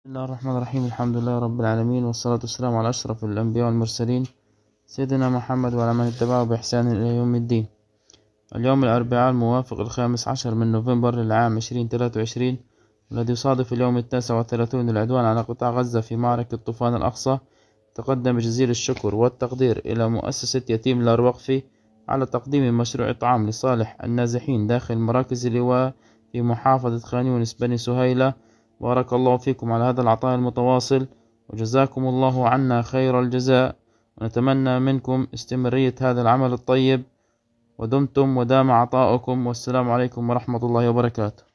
بسم الله الرحمن الرحيم. الحمد لله رب العالمين، والصلاة والسلام على أشرف الأنبياء والمرسلين سيدنا محمد وعلى من اتبعه بإحسان إلى يوم الدين. اليوم الأربعاء الموافق 15 من نوفمبر للعام 2023، والذي يصادف اليوم 39 للعدوان على قطاع غزة في معركة طوفان الأقصى. تقدم جزيل الشكر والتقدير إلى مؤسسة يتيم لا الوقفي على تقديم مشروع إطعام لصالح النازحين داخل مراكز اللواء في محافظة خان يونس بني سهيلة. بارك الله فيكم على هذا العطاء المتواصل، وجزاكم الله عنا خير الجزاء، ونتمنى منكم استمرارية هذا العمل الطيب، ودمتم ودام عطاؤكم، والسلام عليكم ورحمة الله وبركاته.